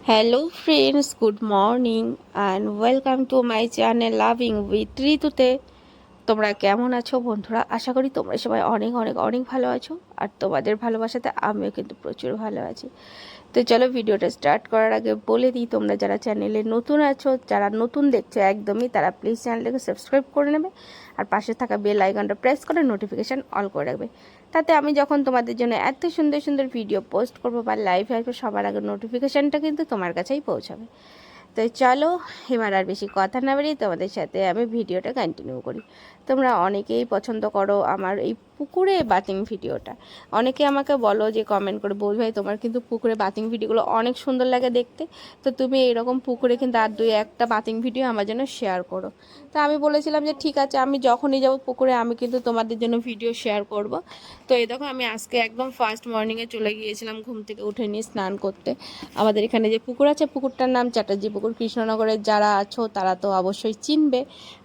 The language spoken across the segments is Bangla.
Hello friends, good morning and welcome to my channel Loving with ঋতুতে। তোমরা কেমন আছো বন্ধুরা? আশা করি তোমরা সবাই অনেক অনেক অনেক ভালো আছো, আর তোমাদের ভালোবাসাতে আমিও কিন্তু প্রচুর ভালো আছি। তো চলো ভিডিওটা স্টার্ট করার আগে বলে দিই, তোমরা যারা চ্যানেলে নতুন আছো, যারা নতুন দেখছো একদমই, তারা প্লিজ চ্যানেলটাকে সাবস্ক্রাইব করে নেবে আর পাশে থাকা বেল আইকনটা প্রেস করে নোটিফিকেশান অল করে রাখবে। তাতে আমি যখন তোমাদের জন্য এত সুন্দর সুন্দর ভিডিও পোস্ট করবো বা লাইভ আসবে, সবার আগে নোটিফিকেশানটা কিন্তু তোমার কাছেই পৌঁছাবে। তো চলো এবার আর বেশি কথা না বাড়িয়ে তোমাদের সাথে আমি ভিডিওটা কন্টিনিউ করি। তোমরা অনেকেই পছন্দ করো আমার এই পুকুরে বাথিং ভিডিওটা। অনেকে আমাকে বলো যে কমেন্ট করে, বল ভাই তোমার কিন্তু পুকুরে বাথিং ভিডিওগুলো অনেক সুন্দর লাগে দেখতে, তো তুমি এরকম পুকুরে কিন্তু আর দুই একটা বাথিং ভিডিও আমার জন্য শেয়ার করো। তো আমি বলেছিলাম যে ঠিক আছে, আমি যখনই যাবো পুকুরে আমি কিন্তু তোমাদের জন্য ভিডিও শেয়ার করব। তো এই দেখো আমি আজকে একদম ফার্স্ট মর্নিংয়ে চলে গিয়েছিলাম ঘুম থেকে উঠে নিয়ে স্নান করতে। আমাদের এখানে যে পুকুর আছে, পুকুরটার নাম চ্যাটার্জি পুকুর। কৃষ্ণনগরের যারা আছো তারা তো অবশ্যই চিনবে,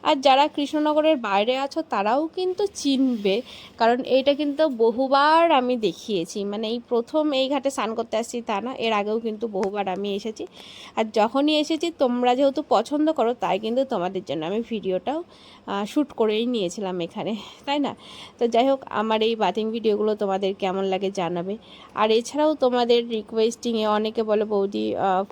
আর যারা কৃষ্ণনগরের বাইরে আছো তারাও কিন্তু চিনবে, কারণ এইটা কিন্তু বহুবার আমি দেখিয়েছি। মানে এই প্রথম এই ঘাটে স্নান করতে আসছি তা না, এর আগেও কিন্তু বহুবার আমি এসেছি। আর যখনই এসেছি তোমরা যেহেতু পছন্দ করো, তাই কিন্তু তোমাদের জন্য আমি ভিডিওটাও শ্যুট করেই নিয়েছিলাম এখানে, তাই না? তো যাই হোক, আমার এই বাথিং ভিডিওগুলো তোমাদের কেমন লাগে জানাবে। আর এছাড়াও তোমাদের রিকোয়েস্টিংয়ে অনেকে বলে বৌদি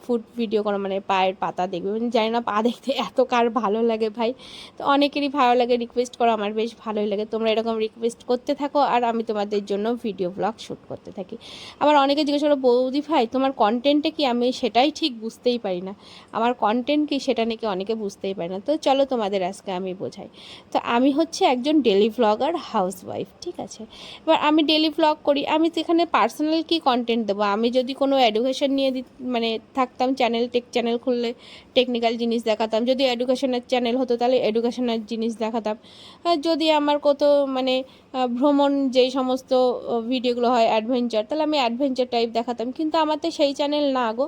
ফুড ভিডিও করো, মানে পায়ের পাতা দেখবে। জানি না পা দেখতে এত কার ভালো লাগে ভাই, তো অনেকেরই ভালো লাগে, রিকোয়েস্ট করো, আমার বেশ ভালোই লাগে। তোমরা এরকম রিকোয়েস্ট করতে থাকো আর আমি তোমাদের জন্য ভিডিও ব্লগ শ্যুট করতে থাকি। আবার অনেকে জিজ্ঞেস করো, বৌদি ভাই তোমার কন্টেন্টে কি? আমি সেটাই ঠিক বুঝতেই পারি না, আমার কন্টেন্ট কি সেটা নাকি অনেকে বুঝতেই পারে না। তো চলো তোমাদের আজকে আমি বোঝাই। তো আমি হচ্ছে একজন ডেলি ভ্লগার হাউসওয়াইফ, ঠিক আছে? এবার আমি ডেলি ভ্লগ করি, আমি সেখানে পার্সোনাল কি কন্টেন্ট দেবো? আমি যদি কোনো এডুকেশন নিয়ে মানে থাকতাম, চ্যানেল টেক চ্যানেল খুললে টেকনিক্যাল জিনিস দেখাতাম, যদি এডুকেশনের চ্যানেল হতো তাহলে এডুকেশনের জিনিস দেখাতাম, যদি আমার কত মানে ভ্রমণ যেই সমস্ত ভিডিওগুলো হয় অ্যাডভেঞ্চার, তাহলে আমি অ্যাডভেঞ্চার টাইপ দেখাতাম। কিন্তু আমার তো সেই চ্যানেল না গো,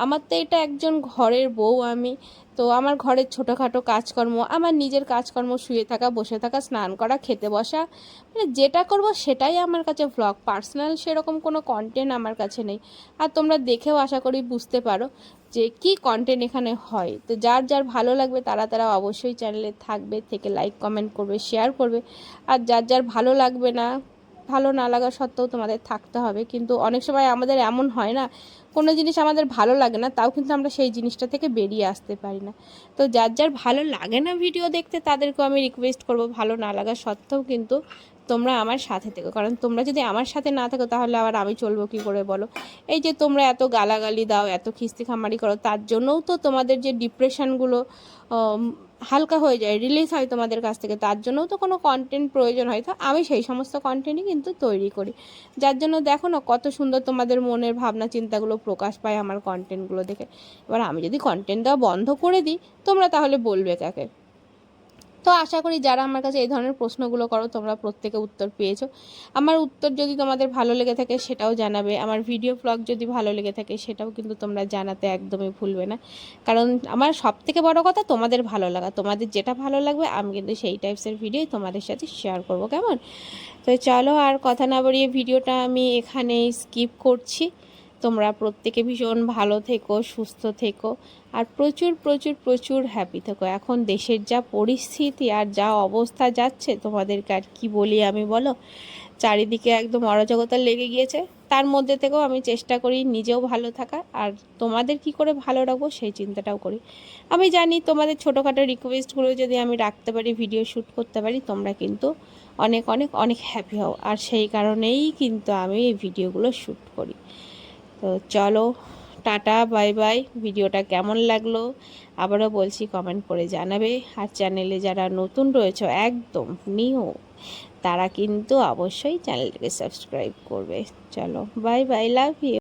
আমার তো এটা একজন ঘরের বউ আমি। তো আমার ঘরের ছোটোখাটো কাজকর্ম, আমার নিজের কাজকর্ম, শুয়ে থাকা, বসে থাকা, স্নান করা, খেতে বসা, মানে যেটা করব সেটাই আমার কাছে ভ্লগ। পার্সোনাল সেরকম কোনো কন্টেন্ট আমার কাছে নেই। আর তোমরা দেখেও আশা করি বুঝতে পারো যে কি কন্টেন্ট এখানে হয়। তো যার যার ভালো লাগবে তারা তারা অবশ্যই চ্যানেলে থাকবে, থেকে লাইক কমেন্ট করবে, শেয়ার করবে। আর যার যার ভালো লাগবে না, ভালো না লাগা সত্ত্বেও তোমাদের থাকতে হবে। কিন্তু অনেক সময় আমাদের এমন হয় না, কোনো জিনিস আমাদের ভালো লাগে না, তাও কিন্তু আমরা সেই জিনিসটা থেকে বেরিয়ে আসতে পারি না। তো যার যার ভালো লাগে না ভিডিও দেখতে, তাদেরকেও আমি রিকোয়েস্ট করব, ভালো না লাগা সত্ত্বেও কিন্তু তোমরা আমার সাথে থেকো। কারণ তোমরা যদি আমার সাথে না থাকো তাহলে আবার আমি চলবো কী করে বলো? এই যে তোমরা এত গালাগালি দাও, এত খিস্তি খামারি করো, তার জন্যও তো তোমাদের যে ডিপ্রেশনগুলো হালকা হয়ে যায়, রিলিজ হয় তোমাদের কাছ থেকে, তার জন্যও তো কোনো কন্টেন্ট প্রয়োজন হয়। তো আমি সেই সমস্ত কন্টেন্টই কিন্তু তৈরি করি, যার জন্য দেখো না কত সুন্দর তোমাদের মনের ভাবনা চিন্তাগুলো প্রকাশ পায় আমার কন্টেন্টগুলো দেখে। এবার আমি যদি কন্টেন্ট দেওয়া বন্ধ করে দিই, তোমরা তাহলে বলবে কাকে? তো আশা করি যারা আমার কাছে এই ধরনের প্রশ্নগুলো করো তোমরা প্রত্যেকে উত্তর পেয়েছো। আমার উত্তর যদি তোমাদের ভালো লেগে থাকে সেটাও জানাবে, আমার ভিডিও ব্লগ যদি ভালো লেগে থাকে সেটাও কিন্তু তোমরা জানাতে একদমই ভুলবে না। কারণ আমার সবথেকে বড় কথা তোমাদের ভালো লাগা, তোমাদের যেটা ভালো লাগবে আমি কিন্তু সেই টাইপসের ভিডিওই তোমাদের সাথে শেয়ার করব, কেমন? তো চলো আর কথা না বাড়িয়ে ভিডিওটা আমি এখানেই স্কিপ করছি। তোমরা প্রত্যেকে ভীষণ ভালো থেকো, সুস্থ থেকো, আর প্রচুর প্রচুর প্রচুর হ্যাপি থেকো। এখন দেশের যা পরিস্থিতি আর যা অবস্থা যাচ্ছে, তোমাদেরকে আর কী বলি আমি বলো? চারিদিকে একদম অরাজকতা লেগে গিয়েছে। তার মধ্যে থেকেও আমি চেষ্টা করি নিজেও ভালো থাকার, আর তোমাদের কি করে ভালো রাখবো সেই চিন্তাটাও করি। আমি জানি তোমাদের ছোটোখাটো রিকোয়েস্টগুলো যদি আমি রাখতে পারি, ভিডিও শ্যুট করতে পারি, তোমরা কিন্তু অনেক অনেক অনেক হ্যাপি হও। আর সেই কারণেই কিন্তু আমি এই ভিডিওগুলো শ্যুট করি। তো চলো, টাটা, বাই বাই। ভিডিওটা কেমন লাগলো আবারও বলছি কমেন্ট করে জানাবে। আর চ্যানেলে যারা নতুন রয়েছে, একদম নিউ, তারা কিন্তু অবশ্যই চ্যানেলটাকে সাবস্ক্রাইব করবে। চলো বাই বাই, লাভ ইউ।